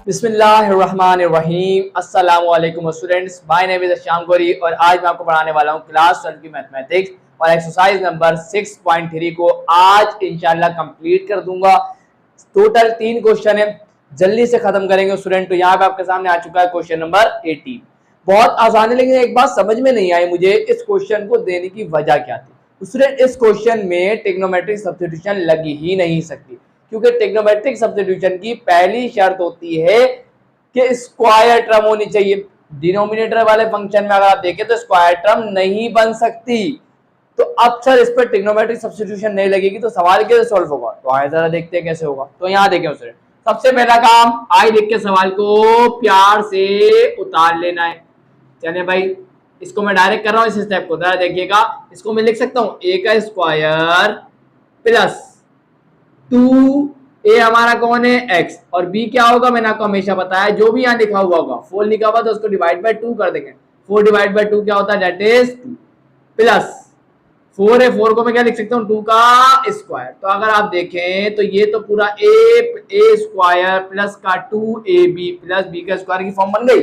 बिस्मिल्लाहिर्रहमानिर्रहीम। अस्सलामु अलैकुम students, my name is Shyam Gauri और आज मैं आपको पढ़ाने वाला हूँ क्लास 12 की मैथमेटिक्स और एक्सरसाइज नंबर 6.3 को आज इंशाल्लाह कंप्लीट कर दूंगा। टोटल 3 क्वेश्चन है, जल्दी से खत्म करेंगे स्टूडेंट। तो यहाँ पे आपके सामने आ चुका है क्वेश्चन नंबर 18। बहुत आसान है, लेकिन एक बात समझ में नहीं आई मुझे, इस क्वेश्चन को देने की वजह क्या थी। स्टूडेंट इस क्वेश्चन में ट्रिग्नोमेट्रिक सब्स्टिट्यूशन लगी ही नहीं सकती, क्योंकि ट्रिग्नोमेट्रिक सब्स्टिट्यूशन की पहली शर्त होती है कि स्क्वायर टर्म होनी चाहिए। डिनोमिनेटर वाले फंक्शन में अगर आप देखें तो स्क्वायर टर्म नहीं बन सकती। तो अब सर इस पर ट्रिग्नोमेट्रिक सब्स्टिट्यूशन नहीं लगेगी तो सवाल कैसे सॉल्व होगा, तो आइए जरा देखते हैं कैसे होगा। तो यहाँ देखें स्टूडेंट, सबसे पहला काम आई लिख के सवाल को प्यार से उतार लेना है। चलिए भाई, इसको मैं डायरेक्ट कर रहा हूँ इस स्टेप को, जरा देखिएगा। इसको मैं लिख सकता हूँ ए का स्क्वायर प्लस 2a हमारा कौन है x, और b क्या होगा मैंने आपको हमेशा बताया, जो भी यहाँ लिखा हुआ होगा 4 लिखा हुआ तो उसको डिवाइड बाय 2 कर देंगे। 4 डिवाइड बाय 2 क्या होता है, दैट इज 2 प्लस 4 है, 4 को मैं क्या लिख सकता हूँ 2 का स्क्वायर। तो अगर आप देखें तो ये तो पूरा a स्क्वायर प्लस का 2ab प्लस b का स्क्वायर की फॉर्म बन गई,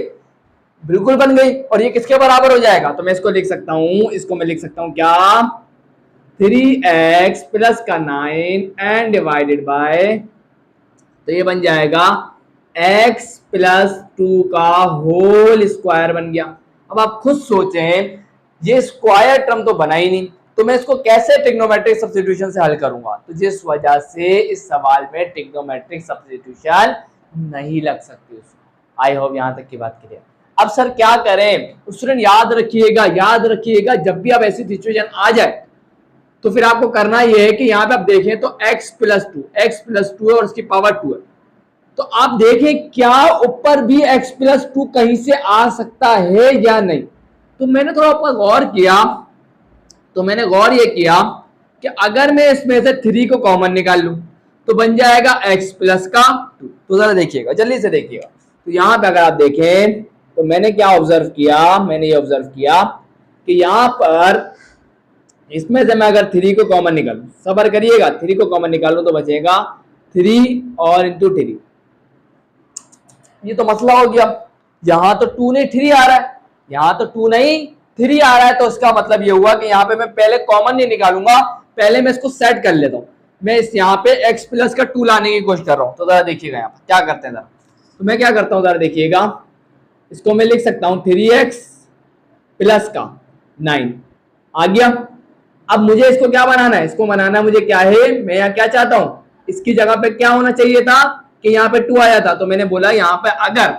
बिल्कुल बन गई। और ये किसके बराबर हो जाएगा, तो मैं इसको लिख सकता हूँ, इसको मैं लिख सकता हूँ क्या, 3x प्लस का 9 एंड डिवाइडेड बाय, तो ये बन जाएगा x प्लस 2 का होल स्क्वायर बन गया। अब आप खुद सोचें, ये स्क्वायर टर्म तो बना ही नहीं, तो मैं इसको कैसे ट्रिग्नोमेट्रिक सब्स्टिट्यूशन से हल करूंगा। तो जिस वजह से इस सवाल में ट्रिग्नोमेट्रिक सब्स्टिट्यूशन नहीं लग सकती। आई होप यहां तक की बात क्लियर। अब सर क्या करें स्टूडेंट, याद रखिएगा जब भी आप ऐसी सिचुएशन आ जाए तो फिर आपको करना यह है कि यहाँ पे आप देखें तो x प्लस टू है और उसकी पावर 2 है। तो आप देखें क्या ऊपर भी x प्लस 2 कहीं से आ सकता है या नहीं। तो मैंने थोड़ा ऊपर गौर किया, तो मैंने गौर ये किया कि अगर मैं इसमें से 3 को कॉमन निकाल लूं तो बन जाएगा x प्लस का 2। तो जरा देखिएगा, जल्दी से देखिएगा। तो यहाँ पे अगर आप देखें तो मैंने क्या ऑब्जर्व किया, मैंने ये ऑब्जर्व किया कि यहाँ पर इसमें से मैं अगर 3 को कॉमन निकालूं, सबर करिएगा, 3 को कॉमन निकालूं तो बचेगा 3 और इंटू 3। ये तो मसला हो गया, यहां तो 2 नहीं 3 आ रहा है, यहां तो 2 नहीं 3 आ रहा है। तो इसका मतलब ये हुआ कि यहाँ पे मैं पहले कॉमन नहीं निकालूंगा, पहले मैं इसको सेट कर लेता हूँ। मैं इस यहाँ पे x प्लस का 2 लाने की कोशिश कर रहा हूँ। तो जरा देखिएगा यहाँ पर क्या करते हैं जरा। तो मैं क्या करता हूँ जरा देखिएगा, इसको मैं लिख सकता हूँ 3x प्लस का 9 आ गया। अब मुझे इसको क्या बनाना है, इसको बनाना मुझे क्या है, मैं यहाँ क्या चाहता हूं, इसकी जगह पे क्या होना चाहिए था कि यहाँ पे 2 आया था। तो मैंने बोला यहाँ पे अगर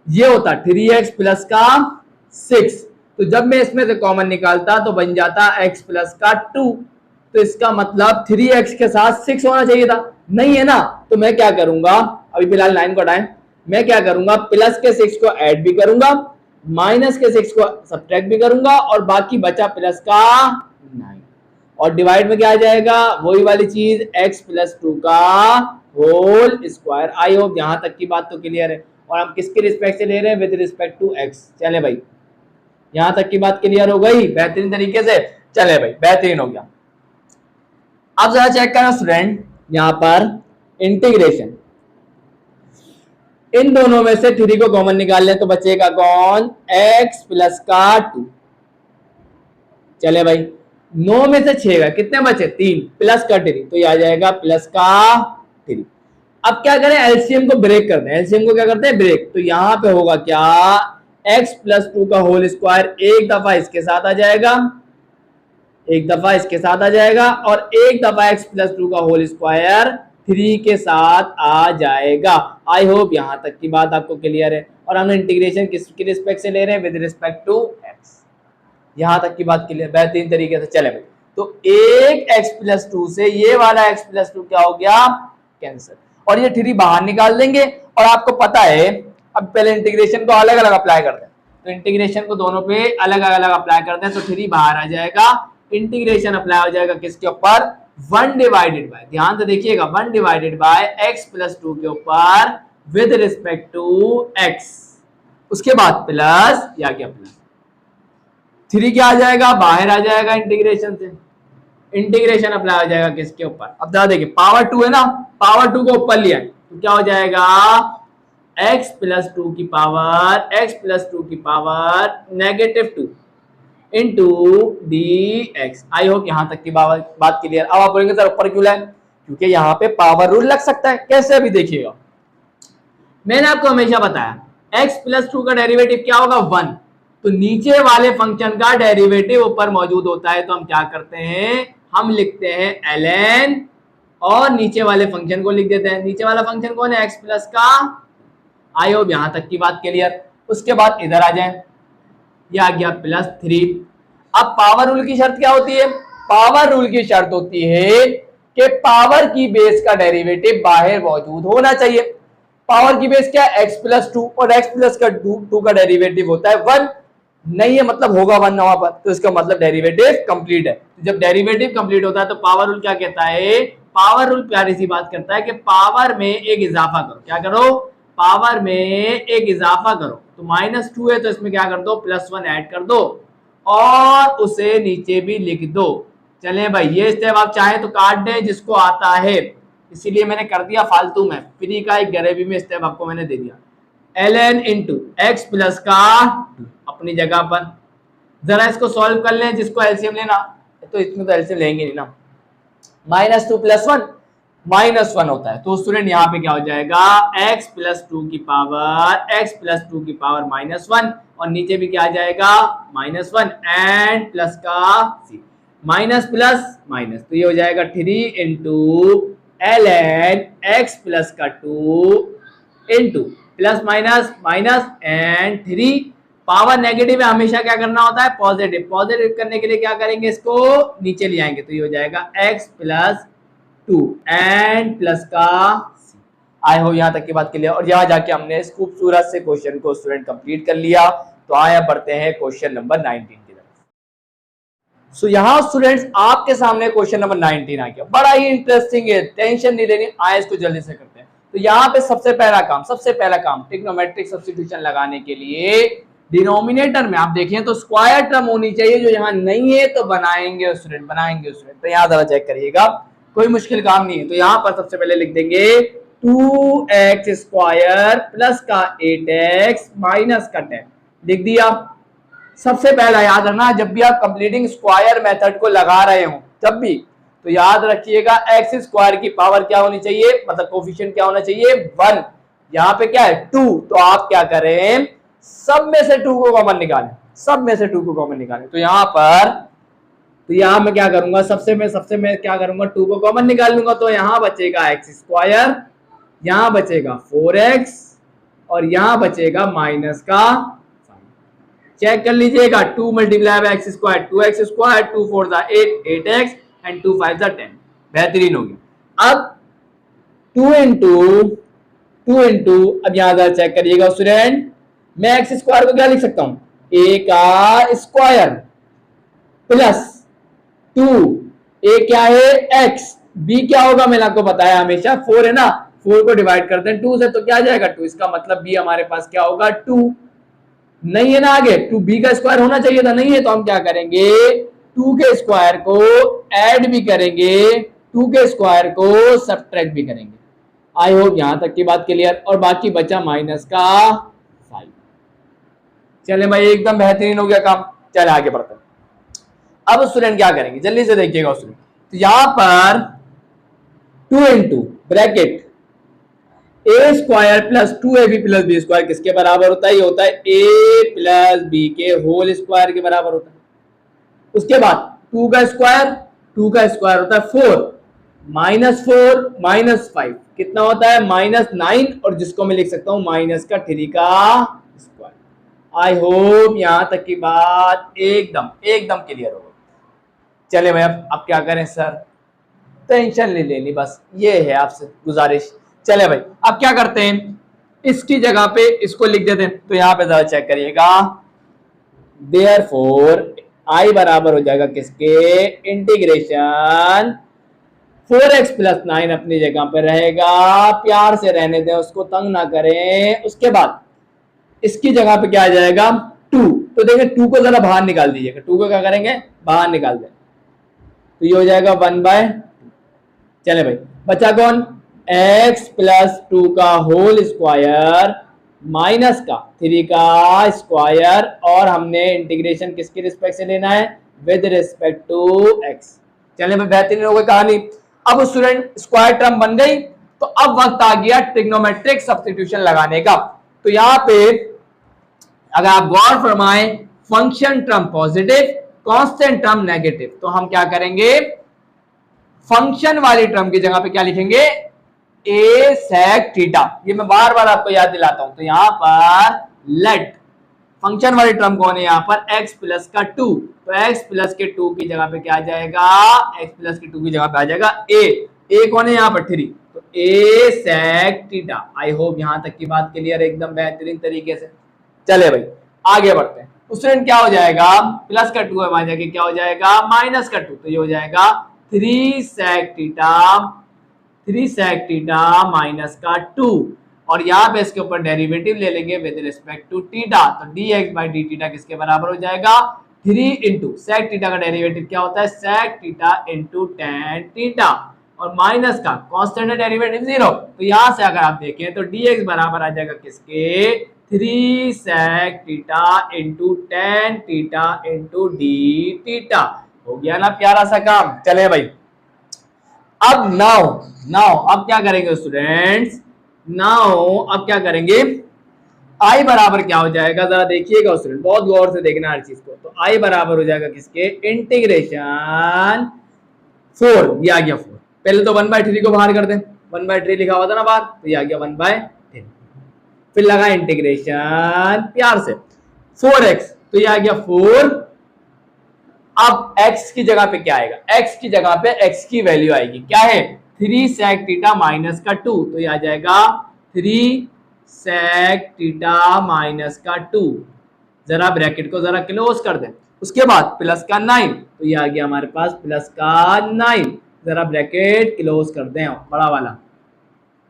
ये होता 3x प्लस का 6, तो जब मैं इसमें से कॉमन निकालता तो बन जाता x प्लस का 2। तो इसका मतलब 3x के साथ 6 होना चाहिए था, नहीं है ना। तो मैं क्या करूंगा, अभी फिलहाल 9 को हटाएं, मैं क्या करूंगा प्लस के 6 को ऐड भी करूंगा, माइनस के 6 को सब्ट्रैक्ट भी करूंगा, और बाकी बचा प्लस का 9। और डिवाइड में क्या आ जाएगा, वही वाली चीज x प्लस 2 का होल स्क्वायर। आई होप यहां तक की बात तो क्लियर है। और हम किसके रिस्पेक्ट से ले रहे हैं, विद रिस्पेक्ट टू x। चले भाई, यहां तक की बात क्लियर हो गई बेहतरीन तरीके से। चले भाई, बेहतरीन हो गया। अब जरा चेक करना स्टूडेंट, यहां पर इंटीग्रेशन, इन दोनों में से 3 को कॉमन निकाल लें तो बचेगा कौन, x प्लस का 2। चले भाई, 9 में से 6 कितने बचे, 3 प्लस का 3, तो ये आ जाएगा प्लस का 3। अब क्या करें, एलसीएम को ब्रेक करते हैं। एलसीएम को क्या करते हैं, ब्रेक। तो यहां पे होगा क्या, x प्लस 2 का होल स्क्वायर एक दफा इसके साथ आ जाएगा, एक दफा इसके साथ आ जाएगा, और एक दफा x प्लस 2 का होल स्क्वायर 3 के साथ आ जाएगा। आई होप यहां तक की बात आपको क्लियर है। और हम इंटीग्रेशन किसके रिस्पेक्ट से ले रहे हैं, विद रिस्पेक्ट टू x। यहां तक की बात क्लियर, बेहतरीन तरीके से। चले भाई, तो एक x प्लस 2 से ये वाला x प्लस 2 क्या हो गया, कैंसिल, और ये 3 बाहर निकाल देंगे। और आपको पता है, अब पहले इंटीग्रेशन को अलग अलग अप्लाई करते हैं, तो इंटीग्रेशन को दोनों पे अलग अलग अप्लाई करते हैं। तो 3 बाहर आ जाएगा, इंटीग्रेशन अप्लाई हो जाएगा किसके ऊपर, 1 डिवाइडेड बाय, ध्यान से देखिएगा, 1 डिवाइडेड बाय x प्लस 2 के ऊपर विद रिस्पेक्ट टू x। उसके बाद प्लस, या क्या प्लस 3 क्या आ जाएगा, बाहर आ जाएगा इंटीग्रेशन से, इंटीग्रेशन अप्लाई हो जाएगा किसके ऊपर। अब देखिए पावर 2 है ना, पावर 2 को ऊपर लिया है तो क्या हो जाएगा, x प्लस टू की पावर -2 इंटू डी एक्स। आई होप यहां तक की बात क्लियर। अब आप बोलेंगे सर ऊपर क्यों लाए? क्योंकि यहाँ पे पावर रूल लग सकता है। कैसे अभी देखिएगा, मैंने आपको हमेशा बताया x प्लस टू का डेरिवेटिव क्या होगा 1, तो नीचे वाले फंक्शन का डेरिवेटिव ऊपर मौजूद होता है, तो हम क्या करते हैं, हम लिखते हैं ln और नीचे वाले फंक्शन को लिख देते हैं। नीचे वाला फंक्शन कौन है, x प्लस का। आई होप यहां तक की बात क्लियर। उसके बाद इधर आ जाए, ये आ गया +3। अब पावर रूल की शर्त क्या होती है, पावर रूल की शर्त होती है कि पावर की बेस का डेरिवेटिव बाहर मौजूद होना चाहिए। पावर की बेस क्या है, x प्लस टू, और x प्लस का टू का डेरिवेटिव होता है 1, नहीं है मतलब होगा 1 वहां पर, तो इसका मतलब डेरिवेटिव कंप्लीट है। जब डेरिवेटिव कंप्लीट होता है तो पावर रूल क्या कहता है, पावर रूल प्यारी सी बात करता है कि पावर में एक इजाफा करो। क्या करो, पावर में एक इजाफा करो। तो -2 है तो इसमें क्या कर दो, +1 ऐड कर दो और उसे नीचे भी लिख दो। चलें भाई, ये स्टेप आप चाहें तो काट दें जिसको आता है, इसीलिए मैंने कर दिया फालतू में, फ्री का एक गरीबी में स्टेप आपको मैंने दे दिया। ln इंटू एक्स प्लस का अपनी जगह पर। जरा इसको सॉल्व कर लें, जिसको एलसीएम लेना तो इसमें तो एलसीएम लेंगे नहीं ना। -2 + 1 -1 होता है, तो स्टूडेंट यहाँ पे क्या हो जाएगा, x प्लस टू की पावर -1 और नीचे भी क्या आ जाएगा -1 एंड प्लस का c, माइनस प्लस माइनस, तो ये हो जाएगा 3 इंटू ln x प्लस का 2 into plus minus minus and 3। Power negative है, हमेशा क्या करना होता है, पॉजिटिव। पॉजिटिव करने के लिए क्या करेंगे, इसको नीचे ले आएंगे, तो ये हो जाएगा x प्लस 2 एंड प्लस का c। आई हो यहाँ तक की बात क्लियर। और यहाँ जाके हमने इस खूबसूरत से क्वेश्चन को स्टूडेंट कंप्लीट कर लिया। तो आया बढ़ते हैं क्वेश्चन नंबर 19 की तरफ। सो यहाँ स्टूडेंट्स आपके सामने क्वेश्चन नंबर 19 आ गया, बड़ा ही इंटरेस्टिंग है, टेंशन नहीं लेनी, आए इसको जल्दी से करते हैं। तो यहाँ पे सबसे पहला काम ट्रिग्नोमेट्रिक सब्स्टिट्यूशन लगाने के लिए डिनोमिनेटर में आप देखें तो स्क्वायर टर्म होनी चाहिए, जो यहाँ नहीं है तो बनाएंगे स्टूडेंट। तो यहाँ जरा चेक करिएगा, कोई मुश्किल काम नहीं है। तो यहाँ पर सबसे पहले लिख देंगे 2x² प्लस का 8x माइनस का 10, लिख दिया। सबसे पहला याद रखना, जब भी आप कंप्लीटिंग स्क्वायर मेथड को लगा रहे हो जब भी, तो याद रखिएगा x² की पावर क्या होनी चाहिए, मतलब कोफिशिएंट क्या होना चाहिए 1। यहाँ पे क्या है 2, तो आप क्या करें, सब में से 2 को कॉमन निकालें। तो यहाँ पर, तो यहाँ मैं क्या करूंगा, सबसे मैं क्या करूंगा, 2 को कॉमन निकाल लूंगा, तो यहाँ बचेगा x², यहाँ बचेगा 4x और यहाँ बचेगा माइनस का 5। चेक कर लीजिएगा, 2 multiply by x², 2x², 2 4 8x and 2 5 10। बेहतरीन हो गया। अब 2 इंटू अब यहाँ जरा चेक करिएगा स्टूडेंट, मैं x² को क्या लिख सकता हूँ, a का स्क्वायर प्लस 2, a क्या है x, b क्या होगा मैंने आपको बताया हमेशा 4 है ना, 4 को डिवाइड करते हैं 2 से तो क्या आ जाएगा 2, इसका मतलब b हमारे पास क्या होगा 2, नहीं है ना आगे 2b का स्क्वायर होना चाहिए था, नहीं है, तो हम क्या करेंगे 2 के स्क्वायर को ऐड भी करेंगे, 2 के स्क्वायर को सब्ट्रैक्ट भी करेंगे। आई होप यहां तक की बात क्लियर। और बाकी बचा माइनस का 5। चले भाई एकदम बेहतरीन हो गया काम। चले आगे बढ़ते हैं। अब स्टूडेंट क्या करेंगे, जल्दी से देखिएगा स्टूडेंट, तो यहां पर 2 into bracket a² plus 2ab plus b² किसके बराबर होता है, ये होता है a प्लस b के होल स्क्वायर के बराबर होता है। उसके बाद 2 का स्क्वायर होता है 4, -4 -5 कितना होता है -9, और जिसको मैं लिख सकता हूं माइनस का 3 का स्क्वायर। आई होप यहां तक की बात एकदम क्लियर हो गई। चले भाई अब क्या करें सर, टेंशन नहीं लेनी, बस ये है आपसे गुजारिश। चले भाई अब क्या करते हैं, इसकी जगह पे इसको लिख देते हैं। तो यहाँ पे जरा चेक करिएगा, देयरफॉर आई बराबर हो जाएगा किसके, इंटीग्रेशन 4x प्लस 9 अपनी जगह पे रहेगा, प्यार से रहने दें, उसको तंग ना करें। उसके बाद इसकी जगह पे क्या आ जाएगा 2, तो देखिए 2 को जरा बाहर निकाल दीजिएगा, 2 को क्या करेंगे बाहर निकाल दें, तो ये हो जाएगा 1/2। चले भाई बचा कौन एक्स प्लस 2 का होल स्क्वायर माइनस का 3 का स्क्वायर, और हमने इंटीग्रेशन किसके रिस्पेक्ट से लेना है, विद रिस्पेक्ट टू एक्स। चलिए भाई बेहतरीन हो गई कहानी। अब स्टूडेंट स्क्वायर टर्म बन गई, तो अब वक्त आ गया ट्रिग्नोमेट्रिक सब्स्टिट्यूशन लगाने का। तो यहाँ पे अगर आप गौर फरमाएं, function term positive, constant term negative, तो हम क्या करेंगे, फंक्शन वाली टर्म की जगह पे क्या लिखेंगे, ए सेक थीटा। ये मैं बार बार आपको याद दिलाता हूं। तो यहां पर लेट फंक्शन वाली टर्म कौन है, यहां पर x प्लस का 2, तो x प्लस के 2 की जगह पे क्या आ जाएगा, x प्लस के 2 की जगह पे आ जाएगा a कौन है यहां पर 3, तो a sec theta. I hope यहां तक की बात क्लियर है एकदम बेहतरीन तरीके से। चले भाई आगे बढ़ते हैं। स्टूडेंट क्या हो जाएगा, प्लस का 2 है जाके क्या हो जाएगा, माइनस का 2, तो ये हो जाएगा 3 सेक थीटा माइनस का 2, और यहाँ पे इसके ऊपर डेरिवेटिव ले लेंगे विद रिस्पेक्ट टू थीटा, तो dx बाई डी थीटा किसके बराबर हो जाएगा, 3 इंटू सेक थीटा का डेरिवेटिव क्या होता है, sec theta into tan theta, और माइनस का कांस्टेंट है डेरिवेटिव 0, तो यहाँ से अगर आप देखें तो dx बराबर आ जाएगा किसके, 3 sec theta into tan theta into d theta. हो गया ना प्यारा सा काम। चले भाई अब नाउ अब क्या करेंगे स्टूडेंट्स, अब क्या करेंगे, आई बराबर क्या हो जाएगा, जरा देखिएगा स्टूडेंट, बहुत गौर से देखना हर चीज को। तो आई बराबर हो जाएगा किसके, इंटीग्रेशन 4, ये आ गया 4, पहले तो 1/3 को बाहर कर दें, 1/3 लिखा हुआ था ना बाहर, तो ये आ गया 1/10, फिर लगा इंटीग्रेशन प्यार से 4x, तो ये आ गया 4। अब x की जगह पे क्या आएगा, x की जगह पे x की वैल्यू आएगी, क्या है, 3 सेक थीटा माइनस का 2, तो ये आ जाएगा 3 सेक थीटा माइनस का 2, जरा ब्रैकेट को जरा क्लोज कर दें। उसके बाद प्लस का 9, तो ये आ गया हमारे पास प्लस का 9, जरा ब्रैकेट क्लोज कर दें बड़ा वाला।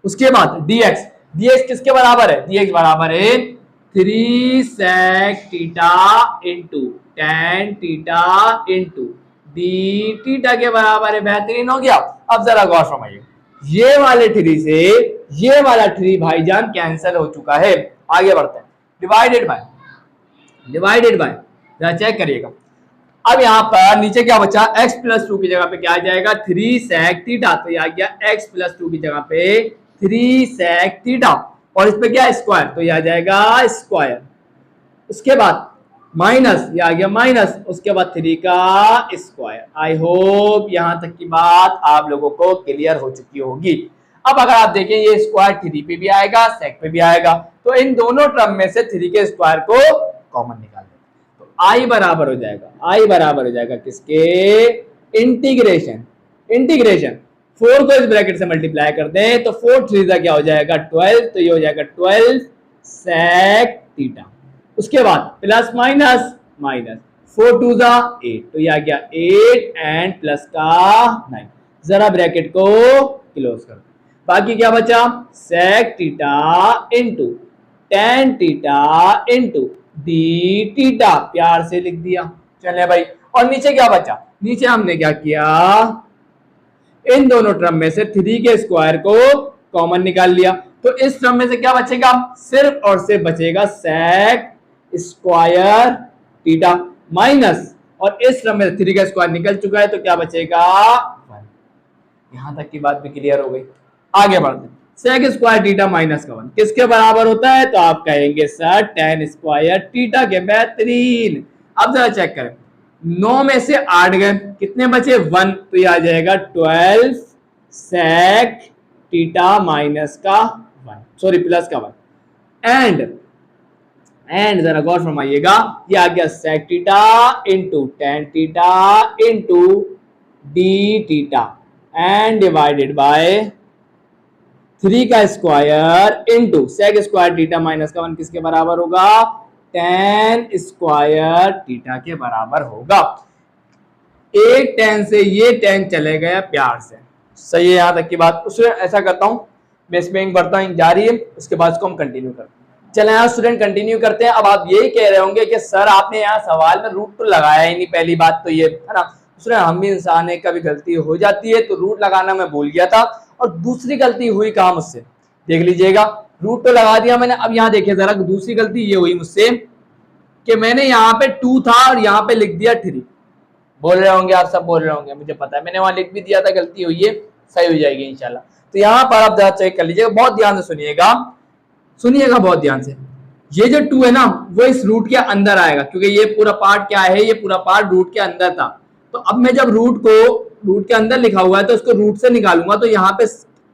उसके बाद dx किसके बराबर है, dx बराबर है 3 sec theta into tan theta into d theta के बराबर है। बेहतरीन हो गया। अब जरा गौर फरमाइए, ये वाले 3 से ये वाला 3 भाईजान कैंसिल हो चुका है। आगे बढ़ते हैं, डिवाइडेड बाय जरा चेक करिएगा। अब यहाँ पर नीचे क्या बचा, x प्लस 2 की जगह पे क्या आ जाएगा, 3 सेक थीटा, तो ये आ गया x प्लस 2 की जगह पे 3 सेक थीटा, और इस पे क्या स्क्वायर, तो ये आ जाएगा स्क्वायर। उसके बाद माइनस, ये आ गया माइनस, उसके बाद 3 का स्क्वायर। आई होप यहां तक की बात आप लोगों को क्लियर हो चुकी होगी। अब अगर आप देखें ये स्क्वायर 3 पे भी आएगा, सेक पे भी आएगा, तो इन दोनों टर्म में से 3 के स्क्वायर को कॉमन निकाल दें, तो आई बराबर हो जाएगा किसके, इंटीग्रेशन 4 को इस ब्रैकेट से मल्टीप्लाई कर दें, तो 4 3 का क्या हो जाएगा 12, तो ये हो जाएगा 12 सेक थीटा। उसके बाद प्लस माइनस 4 2 8, तो ये आ गया 8 एंड प्लस का 9, जरा ब्रैकेट को क्लोज कर दो। बाकी क्या बचा, sec theta into tan theta into d theta, प्यार से लिख दिया। चले भाई, और नीचे क्या बचा, नीचे हमने क्या किया, इन दोनों टर्म में से 3 के स्क्वायर को कॉमन निकाल लिया, तो इस टर्म में से क्या बचेगा, सिर्फ और सिर्फ बचेगा सेक स्क्वायर थीटा माइनस, और इस टर्म में 3 का स्क्वायर निकल चुका है, तो क्या बचेगा 1। यहां तक की बात भी क्लियर हो गई। आगे बढ़ते हैं, सेक स्क्वायर थीटा माइनस का 1 किसके बराबर होता है, तो आप कहेंगे सर टेन स्क्वायर थीटा के। बेहतरीन। अब जरा चेक करें, 9 में से 8 गए, कितने बचे 1, तो ये आ जाएगा 12 सेक थीटा माइनस का 1, सॉरी प्लस का 1, एंड जरा गौर फरमाइएगा, ये आ गया sec theta into tan theta into d theta and divided by 3 का square into sec square theta minus का 1 किसके बराबर होगा, टेन स्क्वायर थीटा के बराबर होगा। एक टेन से ये टेन चले गया प्यार से। सही है यहां तक की बात। उससे ऐसा करता हूं, मैं इसमें बढ़ता हूं जारी है, उसके बाद इसको हम कंटिन्यू करते हैं। चले यहाँ स्टूडेंट कंटिन्यू करते हैं। अब आप यही कह रहे होंगे कि सर आपने यहाँ सवाल में रूट तो लगाया ही नहीं, पहली बात तो ये है ना। स्टूडेंट हम भी इंसान है, कभी गलती हो जाती है, तो रूट लगाना मैं भूल गया था, और दूसरी गलती हुई कहां मुझसे, देख लीजिएगा, रूट तो लगा दिया मैंने। अब यहाँ देखिए जरा, दूसरी गलती ये हुई मुझसे कि मैंने यहाँ पे 2 था और यहाँ पे लिख दिया 3। बोल रहे होंगे आप, सब बोल रहे होंगे, मुझे पता है, मैंने वहां लिख भी दिया था, गलती हुई है, सही हो जाएगी इंशाल्लाह। तो यहाँ पर आप जरा चेक कर लीजिएगा, बहुत ध्यान से सुनिएगा, सुनिएगा बहुत ध्यान से। ये जो 2 है ना, वो इस रूट के अंदर आएगा, क्योंकि ये पूरा पार्ट क्या है, ये पूरा पार्ट रूट के अंदर था। तो अब मैं जब रूट को रूट के अंदर लिखा हुआ है तो उसको रूट से निकालूंगा, तो यहाँ पे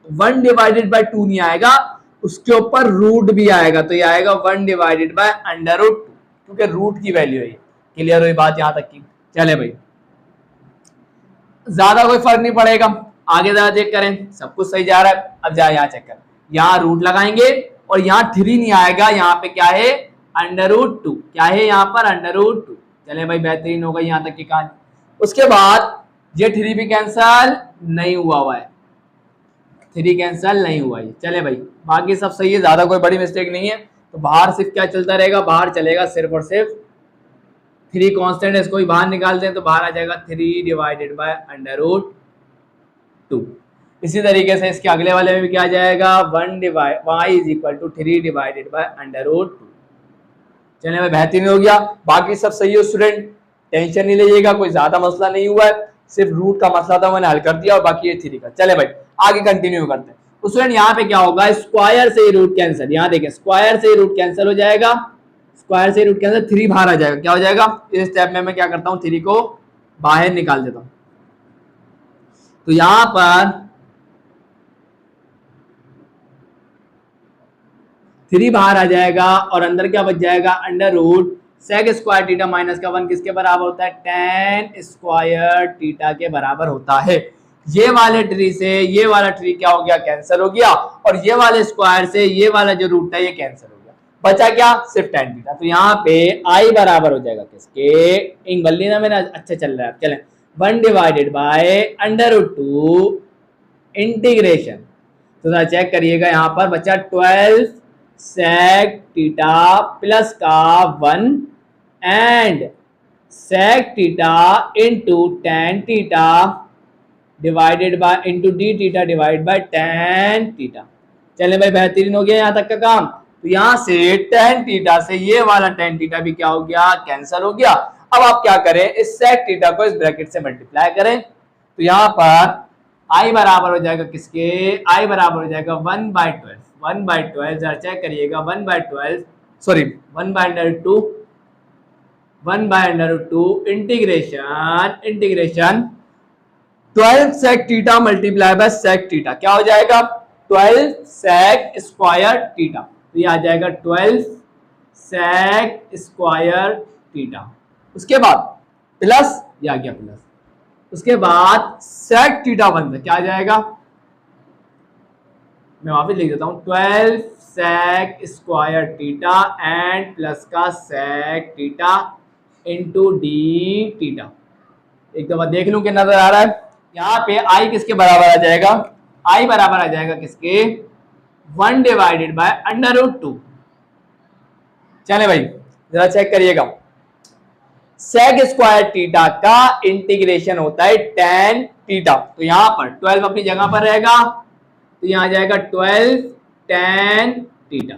1 डिवाइडेड बाय 2 नहीं आएगा, उसके ऊपर रूट भी आएगा, तो ये आएगा 1 डिवाइडेड बाय अंडर रूट 2, क्योंकि रूट की वैल्यू है ये। क्लियर हुई बात यहाँ तक की? चले भाई, ज्यादा कोई फर्क नहीं पड़ेगा, आगे जरा चेक करें, सब कुछ सही जा रहा है। अब जाए यहाँ चेक करें, यहाँ रूट लगाएंगे और यहाँ 3 नहीं आएगा, यहाँ पे क्या है, अंडर रूट 2, क्या है यहाँ पर, अंडर रूट 2। चले भाई, बेहतरीन हो गई यहाँ तक की कहानी। उसके बाद ये 3 भी कैंसल नहीं हुआ है, 3 कैंसल नहीं हुआ है। चले भाई, बाकी सब सही है, ज्यादा कोई बड़ी मिस्टेक नहीं है। तो बाहर सिर्फ क्या चलता रहेगा, बाहर चलेगा सिर्फ और सिर्फ 3 कांस्टेंट है, इसको भी बाहर निकाल दें तो बाहर आ जाएगा 3 डिवाइडेड बाय अंडर रूट 2। इसी तरीके से इसके अगले वाले में भी क्या आ जाएगा, 1 divide y is equal to 3 divided by under root 2। चलिए भाई, बेहतरीन हो गया, बाकी सब सही है स्टूडेंट, टेंशन नहीं लीजिएगा, कोई ज्यादा मसला नहीं हुआ है, सिर्फ रूट का मसला था, मैंने हल कर दिया, और बाकी ये 3 का। चले भाई आगे कंटिन्यू करते हैं। तो स्टूडेंट यहाँ पे क्या होगा, स्क्वायर से ही रूट कैंसिल, यहाँ देखें स्क्वायर से ही रूट कैंसिल हो जाएगा, स्क्वायर से रूट कैंसिल, 3 बाहर आ जाएगा, क्या हो जाएगा, इस स्टेप में मैं क्या करता हूँ, 3 को बाहर निकाल देता हूँ। तो यहां पर 3 बाहर आ जाएगा और अंदर क्या बच जाएगा, under root sec square theta minus का 1 किसके बराबर होता है, tan स्क्वायर थीटा के बराबर होता है। ये वाले ट्री से ये वाला ट्री क्या हो गया, कैंसिल हो गया, और ये वाले स्क्वायर से ये वाला जो रूट है ये कैंसिल हो गया, बचा क्या, सिर्फ tan थीटा। तो यहाँ पे आई बराबर हो जाएगा किसके, इन बल्ली ना मेरा अच्छा चल रहा है, चलें 1 divided by under root 2 integration. तो जरा चेक करिएगा, यहाँ पर बचा 12 सेक थीटा प्लस का 1 and sec theta into tan theta divided by into d theta divide by tan theta. चले भाई, बेहतरीन हो गया यहाँ तक का काम। तो यहाँ से tan थीटा से ये वाला tan थीटा भी क्या हो गया, कैंसिल हो गया। अब आप क्या करें, इस सेक थीटा को इस ब्रैकेट से मल्टीप्लाई करें, तो यहाँ पर आई बराबर हो जाएगा किसके, आई बराबर हो जाएगा 1/12, 1/12 जरा चेक करिएगा, 1/12 sorry 1/√2 1/√2 integration 12 sec theta multiply by sec theta, क्या हो जाएगा 12 सेक स्क्वायर थीटा। तो ये आ जाएगा 12 सेक स्क्वायर थीटा। उसके बाद प्लस, ये आ गया प्लस, उसके बाद सेक थीटा बनता क्या आ जाएगा, मैं वापस लिख देता हूं, 12 sec square theta and plus का sec theta into d theta. एक दफा देख लूं कि नजर आ रहा है, यहाँ पे आई किसके बराबर आ जाएगा, आई बराबर आ जाएगा किसके, 1 डिवाइडेड बाय अंडर रूट 2। चले भाई जरा चेक करिएगा, सेक स्क्वायर थीटा का इंटीग्रेशन होता है tan थीटा, तो यहां पर 12 अपनी जगह पर रहेगा, तो यहां आ जाएगा 12 tan थीटा।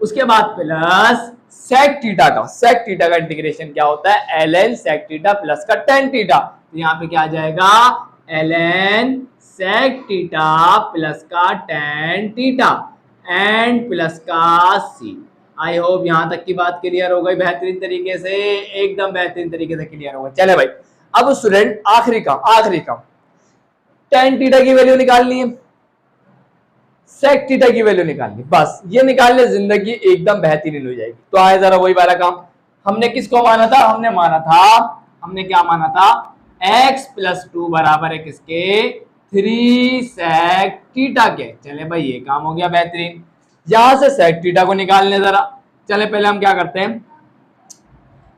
उसके बाद प्लस सेक थीटा का, सेक थीटा का इंटीग्रेशन क्या होता है, ln सेक थीटा प्लस का tan थीटा, तो यहां पे क्या आ जाएगा, ln सेक थीटा प्लस का tan थीटा एंड प्लस का c। आई होप यहां तक की बात क्लियर हो गई, बेहतरीन तरीके से, एकदम बेहतरीन तरीके से क्लियर हो गई। चले भाई, अब स्टूडेंट आखिरी काम tan थीटा की वैल्यू निकालनी है, सेक थीटा की वैल्यू निकालनी, बस ये निकालने जिंदगी एकदम बेहतरीन हो जाएगी। तो आए जरा वही वाला काम, हमने किसको माना था, हमने क्या माना था, x + 2 बराबर है किसके, 3 सेक थीटा के। चले भाई ये काम हो गया बेहतरीन। यहां से सेक थीटा को निकालने जरा, चले पहले हम क्या करते हैं,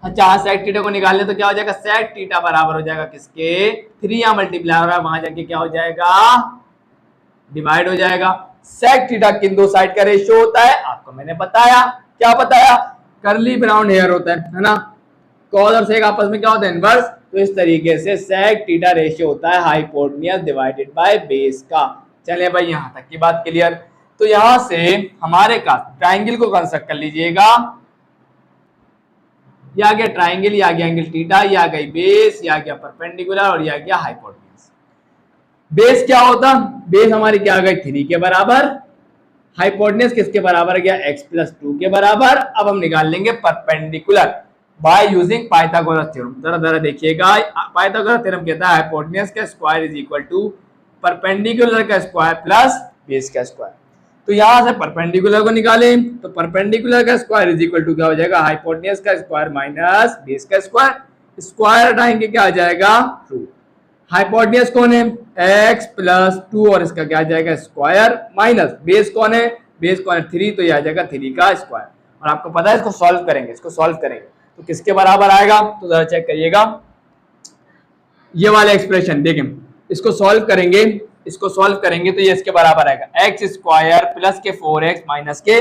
अच्छा सेक थीटा को निकालने तो क्या हो जाएगा, सेक थीटा बराबर हो जाएगा किसके, 3 यहां मल्टीप्लाई हो रहा है, वहां जाके क्या हो जाएगा, डिवाइड हो जाएगा। सेक थीटा किन दो साइड का रेशियो होता है, आपको मैंने बताया, क्या बताया, कर्ली ब्राउन हेयर होता है ना, कॉस और सेक आपस में क्या होता है, इनवर्स। तो इस तरीके से sec थीटा रेशियो होता है हाइपोटेन्यूज डिवाइडेड बाय बेस का। चलिए भाई यहाँ तक की बात क्लियर। तो यहां से हमारे का ट्राइंगल को कंस्ट्रक्ट कर लीजिएगा। यह आ गया ट्राइंगल, यह आ गया एंगल थीटा, यह आ गई बेस, यह आ गया परपेंडिकुलर और यह आ गया हाइपोटेन्यूज। बेस क्या होता, बेस हमारी क्या आ गई 3 के बराबर, हाइपोटेन्यूज किसके बराबर गया x+2 के बराबर। अब हम निकाल लेंगे perpendicular by using Pythagoras theorem. जरा जरा देखिएगा, पाइथागोरस थ्योरम कहता है हाइपोटेन्यूज का square is equal to perpendicular का स्क्वायर प्लस बेस का स्क्वायर। तो यहां से परपेंडिकुलर को निकालें तो परपेंडिकुलर का स्क्वायर इज इक्वल टू क्या हो जाएगा हाइपोटेन्यूज का स्क्वायर माइनस बेस का स्क्वायर। स्क्वायर हटाएंगे क्या आ जाएगा रूट। हाइपोटेन्यूज कौन है x+2 और इसका क्या आ जाएगा स्क्वायर माइनस बेस कौन है, बेस कौन है 3, तो यह आ जाएगा 3 का स्क्वायर। और आपको पता है इसको सॉल्व करेंगे, इसको सॉल्व करेंगे तो किसके बराबर आएगा, तो जरा चेक करिएगा ये वाला एक्सप्रेशन देखें, इसको सॉल्व करेंगे, इसको सॉल्व करेंगे तो ये इसके बराबर आएगा x² प्लस के 4x माइनस के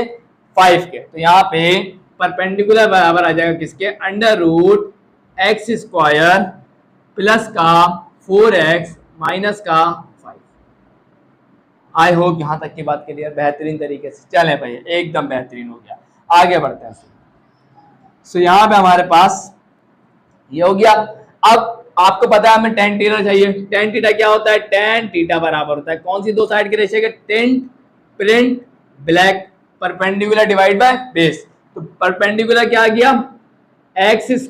5 के। तो यहाँ पे परपेंडिकुलर बराबर आ जाएगा किसके x² प्लस का 4x माइनस का 5। आई होप यहां तक की बात क्लियर, बेहतरीन तरीके से। चले भाई एकदम बेहतरीन हो गया, आगे बढ़ते हैं। सो यहाँ पे हमारे पास ये हो गया। अब आपको पता है हमें tan थीटा चाहिए। tan थीटा क्या होता है, tan थीटा बराबर होता है कौन सी दो साइड के रेशियो के, tent print black perpendicular divide by base. तो परपेंडिकुलर क्या आ गया x²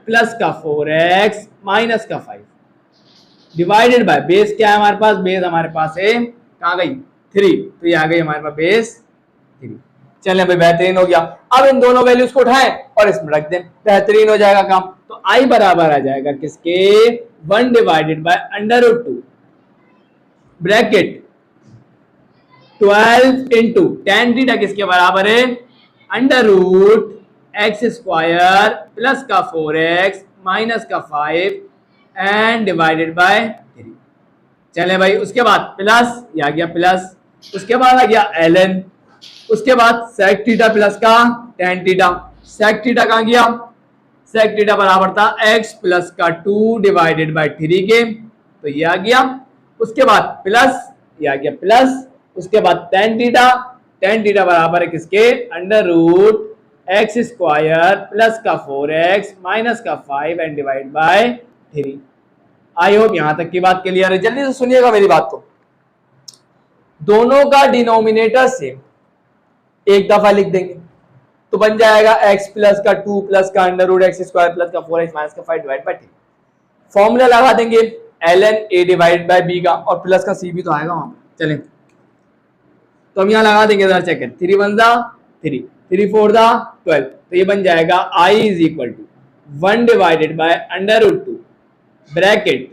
प्लस का 4x माइनस का 5 डिवाइडेड बाय बेस क्या है हमारे पास, बेस हमारे पास है कहाँ गई 3, तो ये आ गई हमारे पास बेस 3। चलिए भाई बेहतरीन हो गया। अब इन दोनों वैल्यूज को उठाएं और इसमें रख दें, बेहतरीन हो जाएगा काम। तो i बराबर आ जाएगा किसके 1 divided by √2 bracket 12 into tan theta किसके बराबर है √x² प्लस का 4x माइनस का 5 एंड डिवाइडेड बाय 3। चले भाई उसके बाद प्लस, ये आ गया प्लस, उसके बाद आ गया ln, उसके बाद sec थीटा प्लस का tan थीटा। sec थीटा कहां गया, sec थीटा बराबर था x प्लस का 2 डिवाइडेड बाय 3 के, तो ये आ गया। उसके बाद प्लस, ये आ गया प्लस, उसके बाद tan थीटा, tan थीटा बराबर है किसके √x² प्लस का 4x माइनस का 5 and divide by 3। I hope यहां तक की बात क्लियर है। जल्दी से सुनिएगा मेरी बात को, दोनों का डिनोमिनेटर से एक दफा लिख देंगे तो बन जाएगा x प्लस का 2 प्लस का √x² प्लस का 4x माइनस का 5 डिवाइड बाय 3। फॉर्मूला लगा देंगे ln a divide by b का, और प्लस का c भी तो आएगा वहां पर। चलें तो हम यहाँ लगा देंगे, जरा चेक करें 3 1 3 3 4 12, तो ये बन जाएगा i is equal to 1 divided by √2 bracket,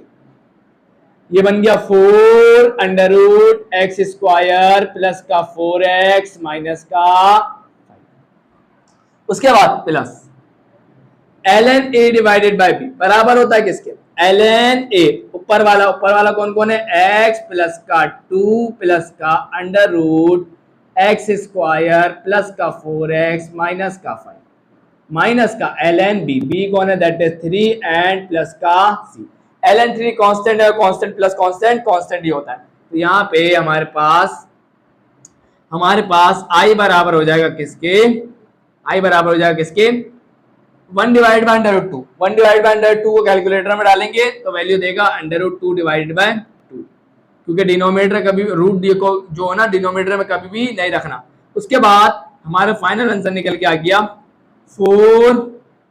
ये बन गया 4 √x² प्लस का 4x माइनस का 5। उसके बाद plus ln a divided by b बराबर होता है किसके ln a, ऊपर वाला कौन कौन है x प्लस का 2 प्लस का √x² प्लस का 4x माइनस का 5 माइनस का ln b, b कौन है दैट इज 3 एंड प्लस का c। ln 3 कांस्टेंट है, कांस्टेंट प्लस कांस्टेंट कांस्टेंट ही होता है। तो यहाँ पे हमारे पास i बराबर हो जाएगा किसके, i बराबर हो जाएगा किसके 1 डिवाइड बाय √2। 1 डिवाइड बाय √2 को कैलकुलेटर में डालेंगे तो वैल्यू देगा √2 डिवाइडेड बाय 2, क्योंकि डिनोमिनेटर कभी रूट जो है ना डिनोमिनेटर में कभी भी नहीं रखना। उसके बाद हमारा फाइनल आंसर निकल के आ गया 4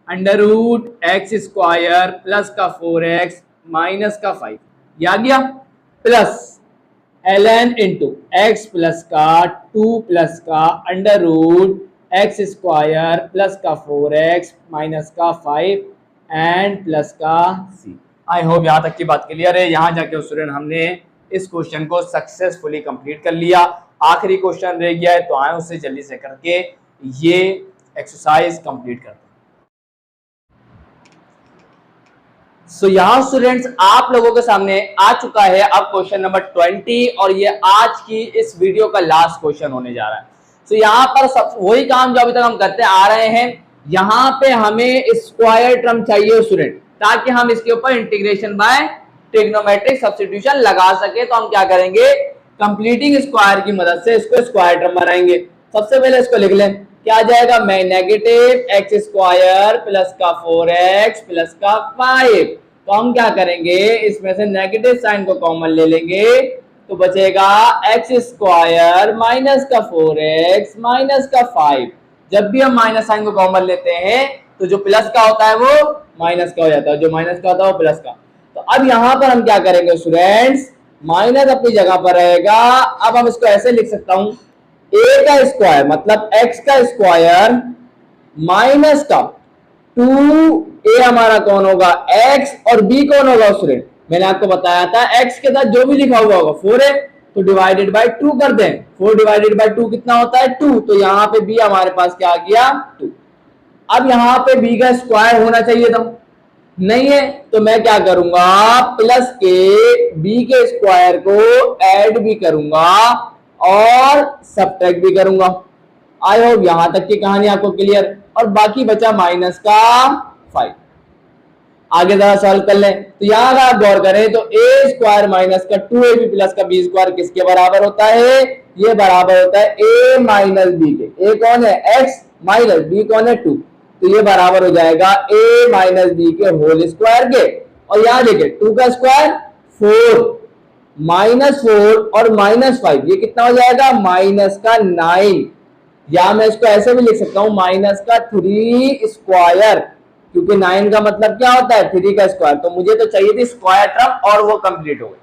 √x² प्लस का 4x माइनस का 5, ये आ गया plus ln into x plus का 2 प्लस का √x² प्लस का 4x माइनस का 5 एंड प्लस का c। आई होप यहाँ तक की बात क्लियर है। यहाँ जाके स्टूडेंट हमने इस क्वेश्चन को सक्सेसफुली कंप्लीट कर लिया। आखिरी क्वेश्चन रह गया है तो आए उससे जल्दी से करके ये एक्सरसाइज कंप्लीट करते हैं। सो यहाँ स्टूडेंट्स आप लोगों के सामने आ चुका है अब क्वेश्चन नंबर 20, और ये आज की इस वीडियो का लास्ट क्वेश्चन होने जा रहा है। सो यहाँ पर सब वही काम जो अभी तक हम करते आ रहे हैं। यहाँ पे हमें स्क्वायर टर्म चाहिए स्टूडेंट, ताकि हम इसके ऊपर इंटीग्रेशन बाय ट्रिग्नोमेट्रिक सब्स्टिट्यूशन लगा सके। तो हम क्या करेंगे, कंप्लीटिंग स्क्वायर की मदद से इसको स्क्वायर टर्म बनाएंगे। सबसे पहले इसको लिख लें, क्या आ जाएगा, मैं नेगेटिव एक्स स्क्वायर प्लस का 4x प्लस का 5। तो हम क्या करेंगे, इसमें से नेगेटिव साइन को कॉमन ले लेंगे तो बचेगा एक्स स्क्वायर माइनस का 4x माइनस का 5। जब भी हम माइनस साइन को कॉमन लेते हैं तो जो प्लस का होता है वो माइनस का हो जाता है, जो माइनस का होता है वो प्लस का। तो अब यहां पर हम क्या करेंगे स्टूडेंट्स, माइनस अपनी जगह पर रहेगा। अब हम इसको ऐसे लिख सकता हूं, a का स्क्वायर मतलब x का स्क्वायर माइनस का 2a हमारा कौन होगा, x, और b कौन होगा स्टूडेंट, मैंने आपको बताया था x के साथ जो भी लिखा हुआ होगा 4 है तो डिवाइडेड बाय 2 कर दें। 4 डिवाइडेड बाय 2 कितना होता है, 2। तो यहाँ पे b हमारे पास क्या आ गया, 2। अब यहाँ पे b का स्क्वायर होना चाहिए था, नहीं है, तो मैं क्या करूंगा, प्लस के b के स्क्वायर को ऐड भी करूंगा और सब्ट्रैक्ट भी करूंगा। आई होप यहां तक की कहानी आपको क्लियर। और बाकी बचा माइनस का 5। आगे जरा सॉल्व कर लें। तो यहां अगर आप गौर करें तो a स्क्वायर माइनस का 2ab प्लस का b स्क्वायर किसके बराबर होता है, ये बराबर होता है a माइनस b के। a कौन है, x, माइनस b कौन है, 2। तो ये बराबर हो जाएगा a माइनस b के होल स्क्वायर के। और यहां देखिए 2 का स्क्वायर 4, माइनस 4 और माइनस 5, ये कितना हो जाएगा, माइनस का 9। या मैं इसको ऐसे भी लिख सकता हूं, माइनस का 3 स्क्वायर, क्योंकि 9 का मतलब क्या होता है, 3 का स्क्वायर। तो मुझे तो चाहिए थी स्क्वायर टर्म और वो कंप्लीट हो गई,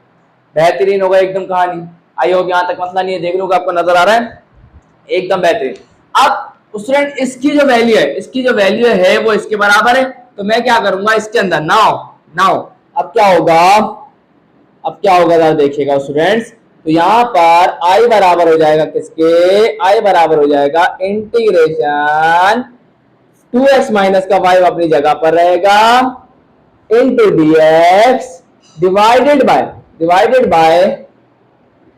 बेहतरीन हो गई एकदम कहानी। आई होप यहां तक मसला नहीं है, देख लो आपको नजर आ रहा है, एकदम बेहतरीन। अब स्टूडेंट इसकी जो वैल्यू है, इसकी जो वैल्यू है वो इसके बराबर है, तो मैं क्या करूंगा इसके अंदर, नाउ अब क्या होगा, अब क्या होगा जरा देखिएगा स्टूडेंट्स। तो यहां पर i बराबर हो जाएगा किसके, i बराबर हो जाएगा इंटीग्रेशन 2x माइनस का 5 अपनी जगह पर रहेगा इंटू dx डिवाइडेड बाय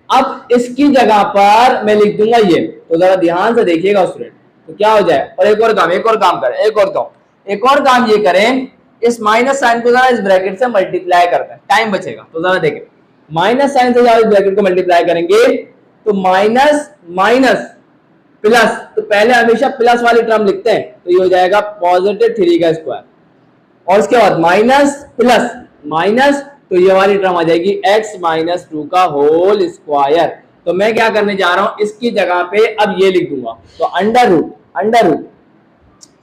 अब इसकी जगह पर मैं लिख दूंगा ये। तो जरा ध्यान से देखिएगा स्टूडेंट, तो क्या हो जाए। और एक और काम करें, एक और काम ये करें, इस माइनस साइन को जरा इस ब्रैकेट से मल्टीप्लाई करते हैं, टाइम बचेगा। तो जरा देखें, माइनस साइन से जब इस ब्रैकेट को मल्टीप्लाई करेंगे तो माइनस माइनस प्लस, तो पहले हमेशा प्लस वाली टर्म लिखते हैं, तो ये हो जाएगा पॉजिटिव 3 का स्क्वायर, और उसके बाद माइनस प्लस माइनस, तो ये वाली टर्म आ जाएगी x माइनस 2 का होल स्क्वायर। तो मैं क्या करने जा रहा हूं, इसकी जगह पे अब ये लिख दूंगा, तो अंडर रूट,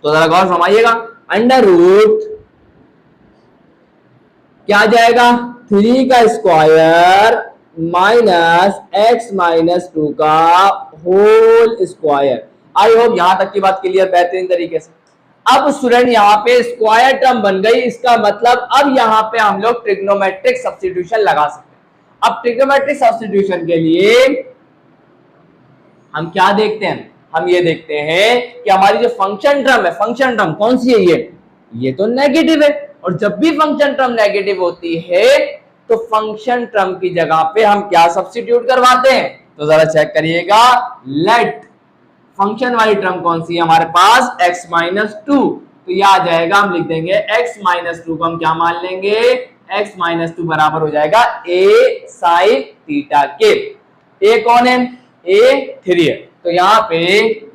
तो जरा गौर फरमाइएगा, अंडर रूट क्या आ जाएगा, 3 का स्क्वायर माइनस x माइनस 2 का होल स्क्वायर। आई होप यहां तक की बात क्लियर, बेहतरीन तरीके से। अब स्टूडेंट यहाँ पे स्क्वायर टर्म बन गई, इसका मतलब अब यहाँ पे हम लोग ट्रिग्नोमेट्रिक सब्स्टिट्यूशन लगा सकते हैं। अब ट्रिग्नोमेट्रिक सब्स्टिट्यूशन के लिए हम क्या देखते हैं, हम ये देखते हैं कि हमारी जो फंक्शन टर्म है, फंक्शन टर्म कौन सी है, ये तो नेगेटिव है, और जब भी फंक्शन टर्म नेगेटिव होती है तो फंक्शन टर्म की जगह पे हम क्या सब्स्टिट्यूट करवाते हैं। तो जरा चेक करिएगा, लेट फंक्शन वाली टर्म कौन सी है हमारे पास, x माइनस 2। तो यह आ जाएगा, हम लिख देंगे x माइनस 2 को हम क्या मान लेंगे, x माइनस 2 बराबर हो जाएगा a साइन थीटा के। a कौन है, a 3 है, तो यहाँ पे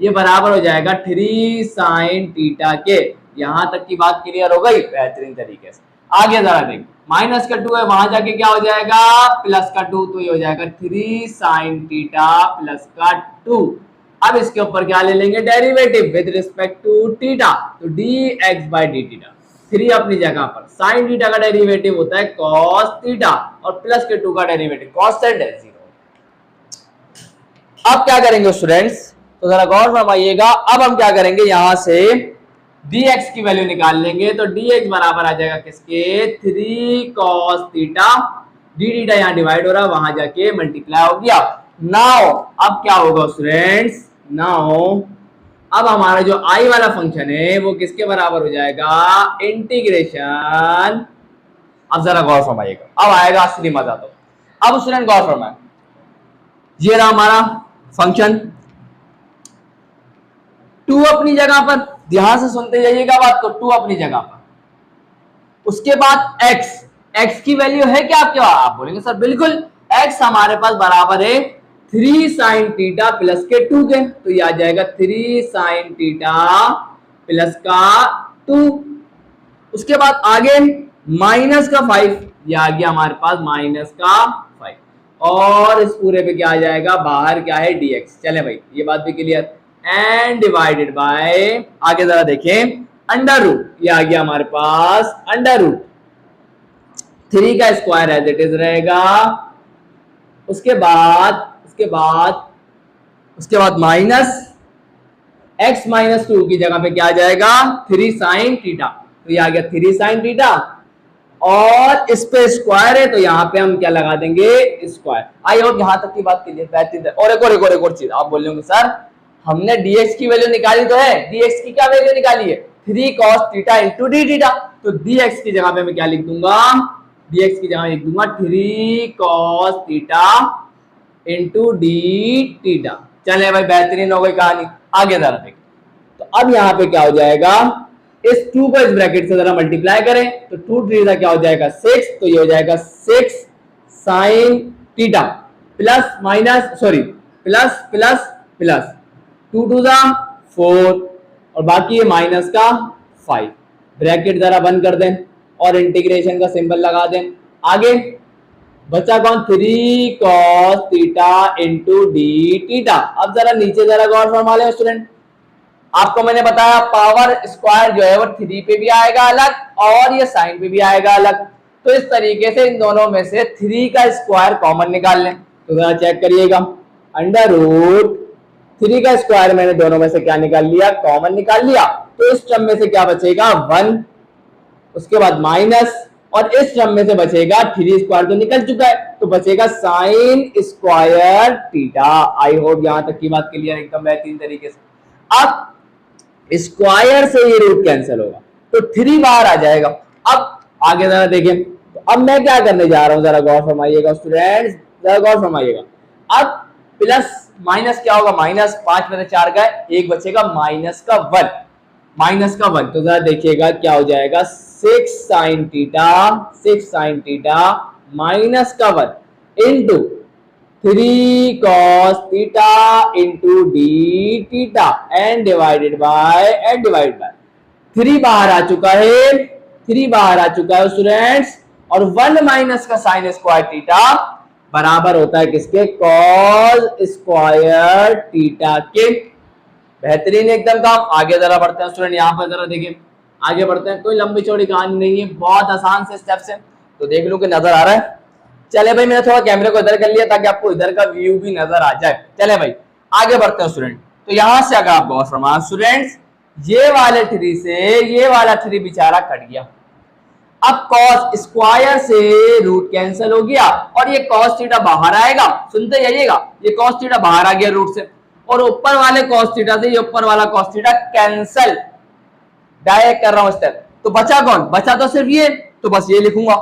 ये बराबर हो जाएगा 3 साइन थीटा के। यहां तक की बात क्लियर हो गई, बेहतरीन तरीके से। आगे जरा देख, माइनस का 2 है, वहां जाके क्या हो जाएगा, प्लस का 2, तो ये हो जाएगा 3 साइन थीटा प्लस का 2। अब इसके ऊपर क्या ले लेंगे, derivative with respect to theta, तो dx बाय डी थीटा। 3 अपनी जगह पर, साइन थीटा का डेरिवेटिव होता है cos थीटा, और प्लस के 2 का डेरिवेटिव कॉन्स्टेंट है 0। अब क्या करेंगे स्टूडेंट्स, तो जरा गौर फरमाइएगा, अब हम क्या करेंगे, यहां से dx की वैल्यू निकाल लेंगे, तो dx बराबर आ जाएगा किसके, 3 cos थीटा, डी थीटा यहां डिवाइड हो रहा है, वहां जाके मल्टीप्लाई हो गया। नाउ अब क्या होगा स्टूडेंट्स, नाउ अब हमारा जो i वाला फंक्शन है वो किसके बराबर हो जाएगा, इंटीग्रेशन। अब जरा गौर फरमाइएगा, अब आएगा असली मजा। तो अब स्टूडेंट गौर फरमाए, ये रहा हमारा फंक्शन, 2 अपनी जगह पर, ध्यान से सुनते जाइएगा बात को, 2 अपनी जगह पर, उसके बाद x, x की वैल्यू है क्या आपके पास? आप बोलेंगे सर बिल्कुल, x हमारे पास बराबर है 3 साइन थीटा प्लस के 2 के, तो ये आ जाएगा 3 साइन थीटा प्लस का 2। उसके बाद आगे माइनस का 5, ये आ गया हमारे पास माइनस का 5, और इस पूरे पे क्या आ जाएगा? बाहर क्या है? dx। चले भाई ये बात भी क्लियर। एंड डिवाइडेड बाय, आगे जरा देखें, अंडर रूट, ये आ गया हमारे पास अंडर रूट 3 का स्क्वायर एज इट इज रहेगा। उसके बाद माइनस x माइनस 2 की जगह पे क्या आ जाएगा? 3 साइन थीटा, तो ये आ गया 3 साइन थीटा, और इस पे स्क्वायर है तो यहाँ पे हम क्या लगा देंगे? स्क्वायर। आई होप यहाँ तक की बात क्लियर बेहतरीन है। और एक और चीज आप बोल रहे सर हमने dx की वैल्यू निकाली तो है, dx की क्या वैल्यू निकाली है? 3 cos theta into d theta, तो dx की जगह पे मैं क्या लिख दूंगा? dx की जगह लिख दूंगा 3 cos theta into d theta. चले भाई बेहतरीन हो गई कहानी। आगे जरा देखें, तो अब यहाँ पे क्या हो जाएगा? इस 2 को इस ब्रैकेट से जरा मल्टीप्लाई करें तो 2 3 क्या हो जाएगा? 6, तो ये हो जाएगा 6 sine theta plus minus sorry plus plus plus 2 2 4, और बाकी ये माइनस का 5, ब्रैकेट जरा बंद कर दें और इंटीग्रेशन का सिंबल लगा दें। आगे बचा कौन? 3 cos theta into d theta. अब जरा नीचे जरा गौर फरमा लें स्टूडेंट, आपको मैंने बताया पावर स्क्वायर जो है वो 3 पे भी आएगा अलग और ये साइन पे भी आएगा अलग, तो इस तरीके से इन दोनों में से 3 का स्क्वायर कॉमन निकाल लें। तो जरा चेक करिएगा, अंडर रूट 3 का स्क्वायर मैंने दोनों में से क्या निकाल लिया? कॉमन निकाल लिया, तो इस टर्म में से क्या बचेगा? 1, उसके बाद माइनस, और इस टर्म में से बचेगा 3 स्क्वायर तो निकल चुका है, तो बचेगा sine square theta. I hope यहां तक की बात क्लियर एकदम बेहतरीन तरीके से। अब स्क्वायर से ये रूट कैंसिल होगा तो 3 बाहर आ जाएगा। अब आगे जरा देखें, तो अब मैं क्या करने जा रहा हूं, जरा गौर फरमाइएगा स्टूडेंट्स, जरा गौर फरमाइएगा। अब प्लस माइनस क्या होगा? माइनस 5 में से 4 गए, एक बचेगा माइनस का 1, माइनस का 1, तो जरा देखिएगा क्या हो जाएगा? 6 साइन थीटा माइनस का 1 into 3 cos theta into d theta and divided by 3 बाहर आ चुका है, 3 बाहर आ चुका है स्टूडेंट्स, और 1 माइनस का साइन स्क्वायर थीटा बराबर होता है किसके? cos स्क्वायर थीटा के। बेहतरीन एकदम काम। आगे जरा बढ़ते हैं स्टूडेंट, यहाँ पर जरा देखिए, आगे बढ़ते हैं, कोई लंबी चौड़ी कहानी नहीं है, बहुत आसान से स्टेप्स है, तो देख लो कि नजर आ रहा है। चले भाई मैंने थोड़ा कैमरे को इधर कर लिया ताकि आपको इधर का व्यू भी नजर आ जाए। चले भाई आगे बढ़ते हैं स्टूडेंट, तो यहां से अगर आप गौर फरमाएं स्टूडेंट्स, ये वाले 3 से ये वाला 3 बेचारा कट गया। अब cos स्क्वायर से रूट कैंसिल हो गया और ये cos थीटा बाहर आएगा, सुनते जाइएगा, ये cos थीटा बाहर आ गया रूट से, और ऊपर वाले cos थीटा से ये ऊपर वाला cos थीटा कैंसिल, डायरेक्ट कर रहा हूं स्टेप। तो बचा कौन? बचा तो सिर्फ ये, तो बस ये लिखूंगा,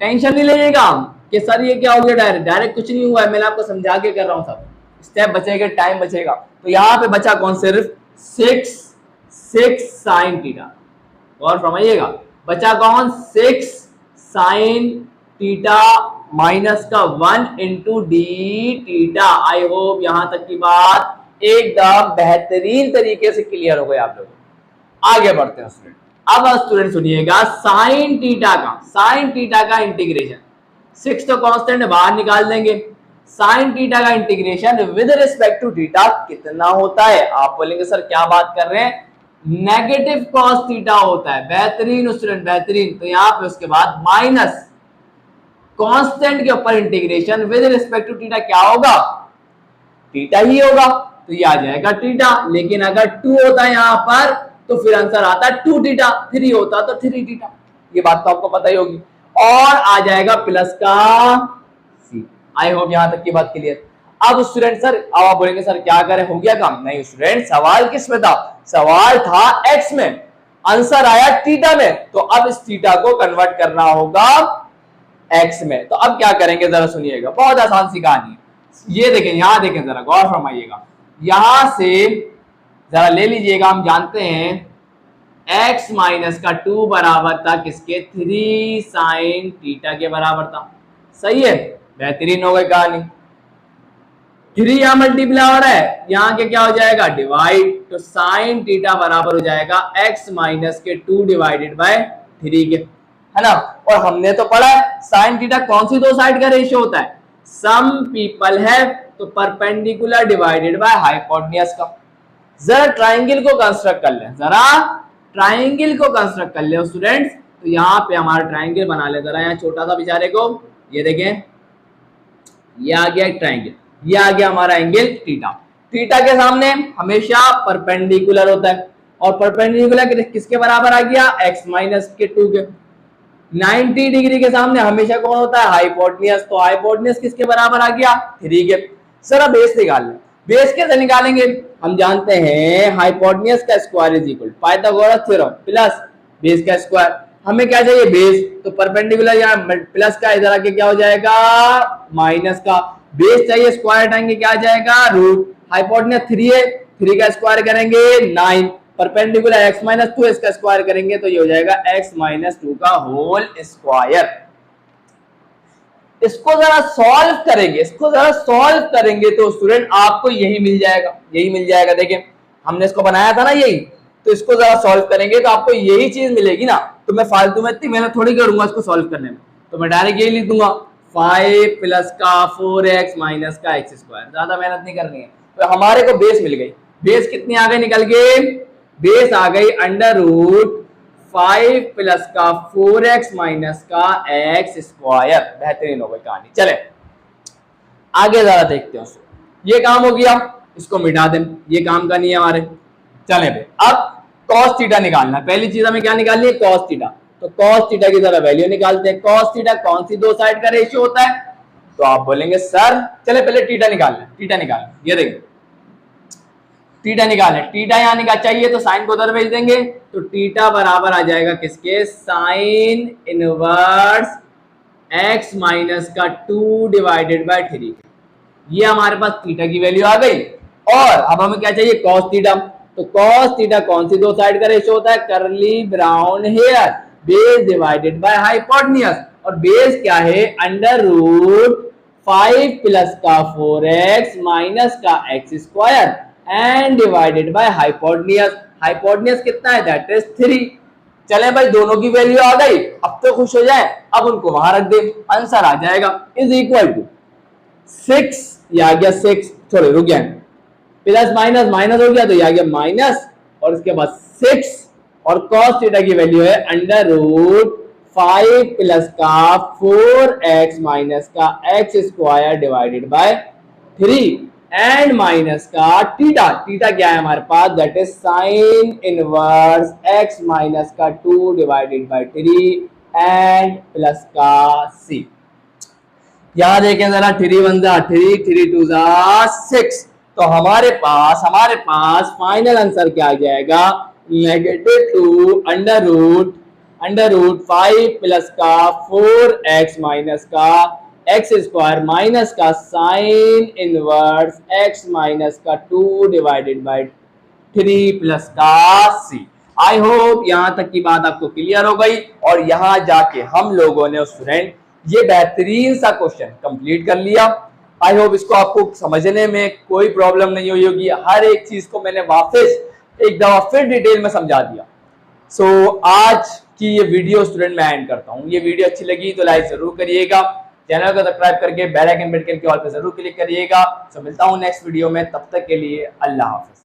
टेंशन नहीं लीजिएगा कि सर ये क्या हो गया, डायरेक्ट कुछ नहीं हुआ है, मैंने आपको समझा के कर रहा हूं, सब स्टेप बचेगा, टाइम बचेगा। तो यहाँ पे बचा कौन? सिर्फ 6 साइन थीटा, और फरमाइएगा बचा कौन? 6 साइन थीटा माइनस का 1 into d theta. I hope यहां तक की बात एकदम बेहतरीन तरीके से क्लियर हो गई आप लोग। आगे बढ़ते हैं स्टूडेंट, अब स्टूडेंट सुनिएगा, साइन थीटा का इंटीग्रेशन, 6 तो कांस्टेंट बाहर निकाल देंगे, साइन थीटा का integration with respect to theta कितना होता है? आप बोलेंगे सर क्या बात कर रहे हैं, नेगेटिव कॉस थीटा होता है। बेहतरीन स्टूडेंट बेहतरीन। तो यहाँ पे उसके बाद माइनस कांस्टेंट के ऊपर integration with respect to theta क्या होगा? थीटा ही होगा, तो ये आ जाएगा थीटा। लेकिन अगर 2 होता है यहाँ पर तो फिर आंसर आता है 2 थीटा, 3 होता तो 3 थीटा, ये बात तो आपको पता ही होगी। और आ जाएगा प्लस का सी। आई होप यहां तक की बात क्लियर। अब स्टूडेंट सर अब आप बोलेंगे सर क्या करें, हो गया काम? नहीं स्टूडेंट, सवाल किस में था? सवाल था एक्स में, आंसर आया थीटा में, तो अब इस थीटा को कन्वर्ट करना होगा एक्स में। तो अब क्या करेंगे जरा सुनिएगा, बहुत आसान सी कहानी है। ये देखें, यहां देखें, जरा गौर फरमाइएगा, यहां से जरा ले लीजिएगा, हम जानते हैं x माइनस का 2 बराबर था किसके, 3 साइन थीटा के बराबर था। सही है, बेहतरीन हो गई कहानी। 3 यहाँ मल्टीप्लाई हो रहा है, यहाँ के क्या हो जाएगा, डिवाइड, तो साइन थीटा बराबर हो जाएगा x माइनस के 2 डिवाइडेड बाय 3 के, है ना। और हमने तो पढ़ा है साइन थीटा कौन सी दो साइड का रेशियो होता है, सम पीपल हैव, तो परपेंडिकुलर डिवाइडेड बाय हाइपोटेन्यूज का। जरा ट्राइंगल को कंस्ट्रक्ट कर ले, जरा ट्राइंगल को कंस्ट्रक्ट कर ले स्टूडेंट्स। तो यहाँ पे हमारा ट्राइंगल बना ले जरा, यहाँ छोटा सा बेचारे को, ये देखें, ये आ गया एक ट्राइंगल, ये आ गया हमारा एंगल थीटा। थीटा के सामने हमेशा परपेंडिकुलर होता है, और परपेंडिकुलर किसके बराबर आ गया, x माइनस के 2 के। 90 डिग्री के सामने हमेशा कौन होता है, हाइपोटेन्यूज, तो हाइपोटेन्यूज किसके बराबर आ गया, 3 के। सर बेस निकाल लें, बेस कैसे निकालेंगे, हम जानते हैं हाइपोटेन्यूज का square is equal Pythagoras theorem plus base का स्क्वायर। हमें क्या चाहिए, बेस, तो परपेंडिकुलर यहाँ प्लस का, इधर आके क्या हो जाएगा, माइनस का। बेस चाहिए, स्क्वायर हटाएंगे क्या आ जाएगा, रूट। हाइपोटेन्यूज 3 है, 3 का स्क्वायर करेंगे 9, परपेंडिकुलर x माइनस 2, इसका स्क्वायर करेंगे तो ये हो जाएगा x माइनस 2 का होल स्क्वायर। इसको जरा सॉल्व करेंगे, इसको जरा सॉल्व करेंगे तो स्टूडेंट आपको यही मिल जाएगा, यही मिल जाएगा। देखिए हमने इसको बनाया था ना यही, तो इसको जरा सॉल्व करेंगे तो आपको यही चीज मिलेगी ना। तो मैं फालतू में इतनी मेहनत थोड़ी करूंगा इसको सॉल्व करने में, तो मैं डायरेक्ट यही लिख दूंगा 5 प्लस का 4x माइनस का x स्क्वायर, ज्यादा मेहनत नहीं करनी है। तो हमारे को बेस मिल गई, बेस कितनी आ गई निकल के, बेस आ गई अंडर रूट 5 प्लस का 4x माइनस का x स्क्वायर। बेहतरीन हो गई कहानी। चले आगे जरा देखते हैं। ये काम हो गया, इसको मिटा दें, ये काम का नहीं है हमारे। चले भाई अब cos थीटा निकालना, पहली चीज हमें क्या निकालनी है, cos थीटा। तो cos थीटा की जरा वैल्यू निकालते हैं। cos थीटा कौन सी दो साइड का रेशियो होता है, तो आप बोलेंगे सर चले पहले थीटा निकालना, थीटा निकालना। ये देखिए थीटा निकालें, थीटा यहाँ निकाल चाहिए तो साइन को उधर भेज देंगे, तो थीटा बराबर आ जाएगा किसके, साइन इनवर्स x माइनस का 2 डिवाइडेड बाय 3। ये हमारे पास थीटा की वैल्यू आ गई। और अब हमें क्या चाहिए, cos थीटा। तो cos थीटा कौन सी दो साइड का रेशियो होता है, curly brown hair, base divided by hypotenuse, और बेस क्या है, अंडर रूट 5 प्लस का 4x माइनस का x square and divided by hypotenuse. Hypotenuse कितना है, दैट इज 3। चले भाई दोनों की वैल्यू आ गई, अब तो खुश हो जाए। अब उनको वहां रख दे, आंसर आ जाएगा इज इक्वल टू 6, ये आ गया 6, थोड़े रुक गया, प्लस माइनस माइनस हो गया तो ये आ गया माइनस, और इसके बाद 6, और cos थीटा की वैल्यू है अंडर रूट 5 प्लस का 4x माइनस का x square divided by 3 and minus का थीटा। थीटा क्या है हमारे पास, that is sine inverse x minus का 2 डिवाइडेड बाय 3 एंड प्लस का c। यहां देखें जरा, 3 1 जा 3, 3 2 जा 6। तो हमारे पास फाइनल आंसर क्या आ जाएगा, -2 अंडर रूट 5 प्लस का 4x माइनस का x स्क्वायर माइनस का साइन इनवर्स x माइनस का 2 डिवाइडेड बाय 3 प्लस का c। आई होप यहां तक की बात आपको क्लियर हो गई। और यहां जाके हम लोगों ने स्टूडेंट ये बेहतरीन सा क्वेश्चन कंप्लीट कर लिया। आई होप इसको आपको समझने में कोई प्रॉब्लम नहीं हुई होगी। हर एक चीज को मैंने वापस एक दफा फिर डिटेल में समझा दिया। सो आज की ये वीडियो स्टूडेंट मैं एंड करता हूँ। ये वीडियो अच्छी लगी तो लाइक जरूर करिएगा, चैनल को सब्सक्राइब करके बेल आइकन बटन के ऑल पे जरूर क्लिक करिएगा। सो मिलता हूँ नेक्स्ट वीडियो में, तब तक के लिए अल्लाह हाफिज।